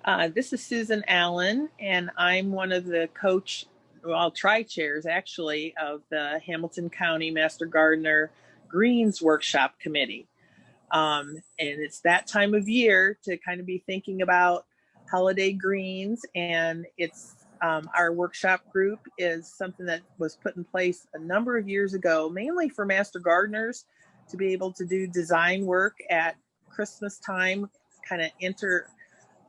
This is Susan Allen, and I'm one of the tri-chairs actually, of the Hamilton County Master Gardener Greens Workshop Committee. And it's that time of year to kind of be thinking about holiday greens, and our workshop group is something that was put in place a number of years ago, mainly for master gardeners to be able to do design work at Christmas time, kind of enter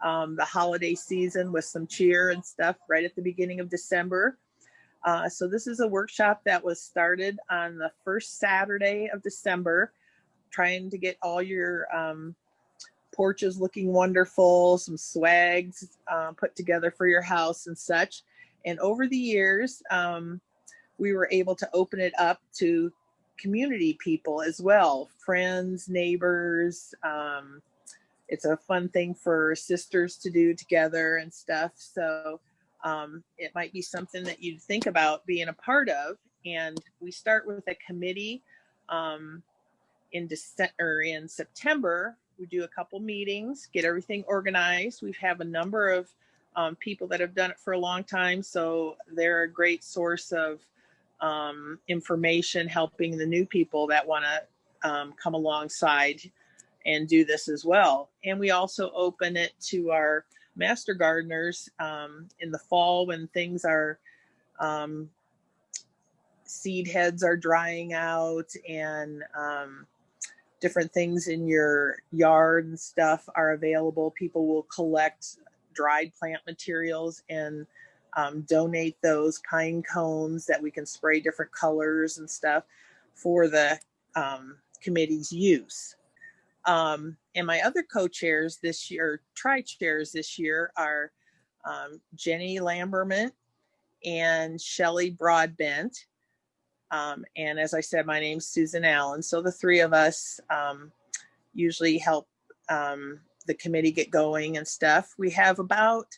the holiday season with some cheer and stuff right at the beginning of December. So this is a workshop that was started on the first Saturday of December, trying to get all your porches looking wonderful, some swags put together for your house and such. And over the years, we were able to open it up to community people as well, friends, neighbors. It's a fun thing for sisters to do together and stuff. So it might be something that you'd think about being a part of. And we start with a committee in September. We do a couple meetings, get everything organized. We have a number of people that have done it for a long time, so they're a great source of information, helping the new people that want to come alongside and do this as well. And we also open it to our master gardeners in the fall when things are seed heads are drying out, and different things in your yard and stuff are available. People will collect dried plant materials and donate those pine cones that we can spray different colors and stuff for the committee's use. And my other co-chairs this year, tri-chairs this year, are Jenny Lamberman and Shelley Broadbent. And as I said, my name's Susan Allen. So the three of us usually help the committee get going and stuff. We have about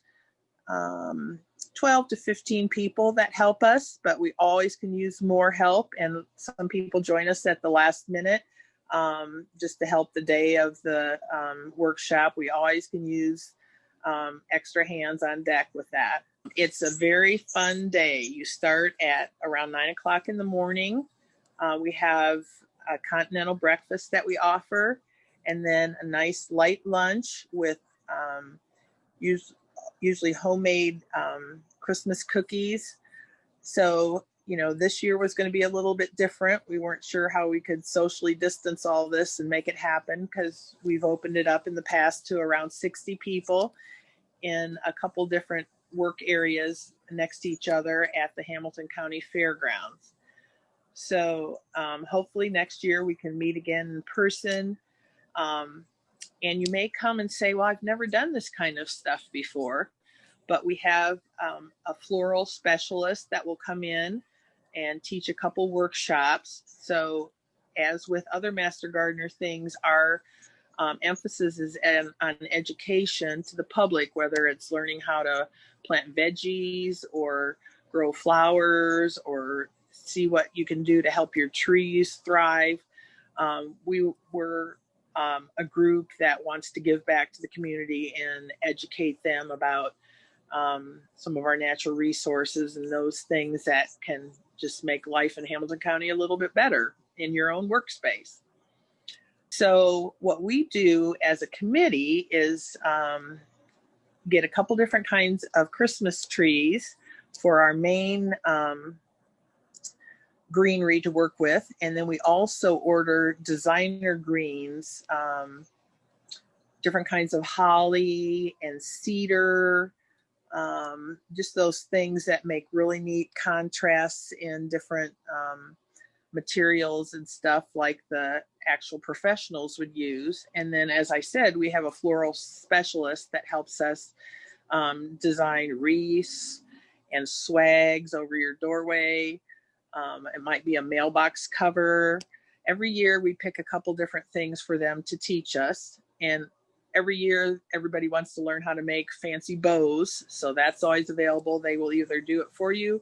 12 to 15 people that help us, but we always can use more help. And some people join us at the last minute just to help the day of the workshop. We always can use extra hands on deck with that. It's a very fun day. You start at around 9 o'clock in the morning. We have a continental breakfast that we offer, and then a nice light lunch with usually homemade Christmas cookies. So, this year was going to be a little bit different. We weren't sure how we could socially distance all this and make it happen, because we've opened it up in the past to around 60 people in a couple different work areas next to each other at the Hamilton County Fairgrounds. So hopefully next year we can meet again in person. And you may come and say, well, I've never done this kind of stuff before, but we have a floral specialist that will come in and teach a couple workshops. So as with other Master Gardener things, our emphasis is on education to the public, whether it's learning how to plant veggies or grow flowers or see what you can do to help your trees thrive. We were a group that wants to give back to the community and educate them about some of our natural resources and those things that can just make life in Hamilton County a little bit better in your own workspace. So what we do as a committee is get a couple different kinds of Christmas trees for our main greenery to work with. And then we also order designer greens, different kinds of holly and cedar, just those things that make really neat contrasts in different materials and stuff like the actual professionals would use. And then, as I said, we have a floral specialist that helps us design wreaths and swags over your doorway. It might be a mailbox cover. Every year we pick a couple different things for them to teach us. And every year everybody wants to learn how to make fancy bows. So that's always available. They will either do it for you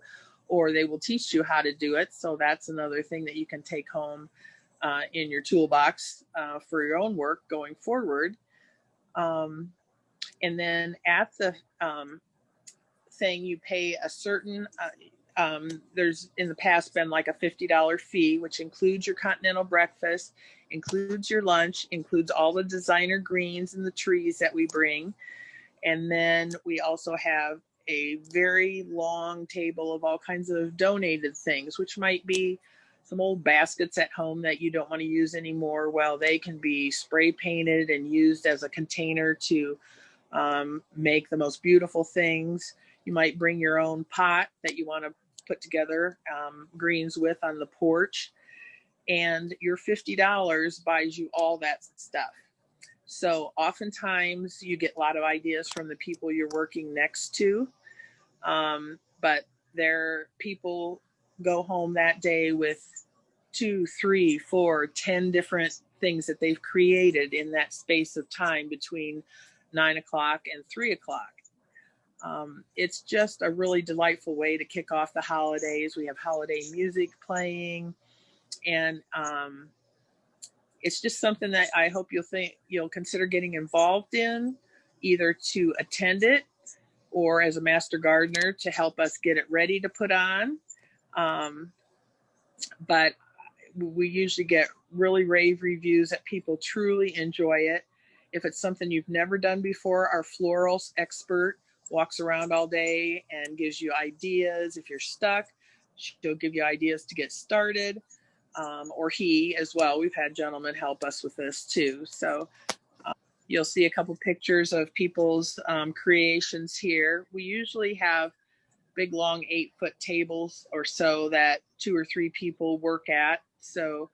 or they will teach you how to do it. So that's another thing that you can take home in your toolbox for your own work going forward. And then at the thing, you pay a certain, there's in the past been like a $50 fee, which includes your continental breakfast, includes your lunch, includes all the designer greens and the trees that we bring. And then we also have a very long table of all kinds of donated things, which might be some old baskets at home that you don't want to use anymore. Well, they can be spray painted and used as a container to make the most beautiful things. You might bring your own pot that you want to put together greens with on the porch. And your $50 buys you all that stuff. So oftentimes you get a lot of ideas from the people you're working next to. But people go home that day with 2, 3, 4, 10 different things that they've created in that space of time between 9 o'clock and 3 o'clock. It's just a really delightful way to kick off the holidays. We have holiday music playing, and it's just something that I hope you'll consider getting involved in, either to attend it or as a master gardener to help us get it ready to put on. But we usually get really rave reviews that people truly enjoy it. If it's something you've never done before, our florals expert walks around all day and gives you ideas. If you're stuck, she'll give you ideas to get started, or he as well. We've had gentlemen help us with this too. So you'll see a couple pictures of people's creations here. We usually have big, long 8-foot tables or so that 2 or 3 people work at. So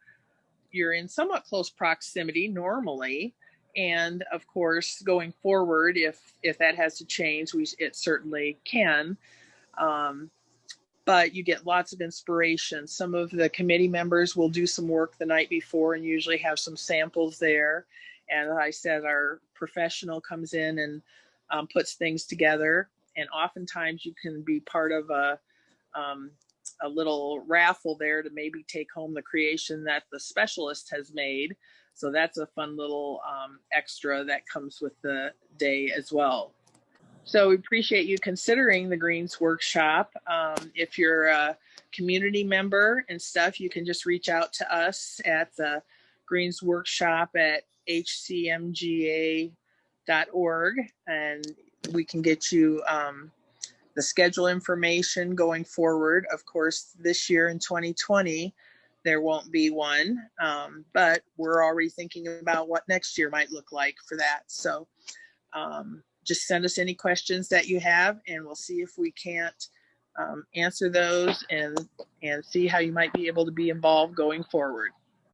you're in somewhat close proximity normally. And of course, going forward, if that has to change, it certainly can. But you get lots of inspiration. Some of the committee members will do some work the night before and usually have some samples there. And as I said, our professional comes in and puts things together. And oftentimes you can be part of a little raffle there to maybe take home the creation that the specialist has made. So that's a fun little extra that comes with the day as well. So we appreciate you considering the Greens Workshop. If you're a community member and stuff, you can just reach out to us at the Greens Workshop at HCMGA.org, and we can get you the schedule information going forward. Of course, this year in 2020, there won't be one, but we're already thinking about what next year might look like for that. So just send us any questions that you have, and we'll see if we can't answer those and see how you might be able to be involved going forward.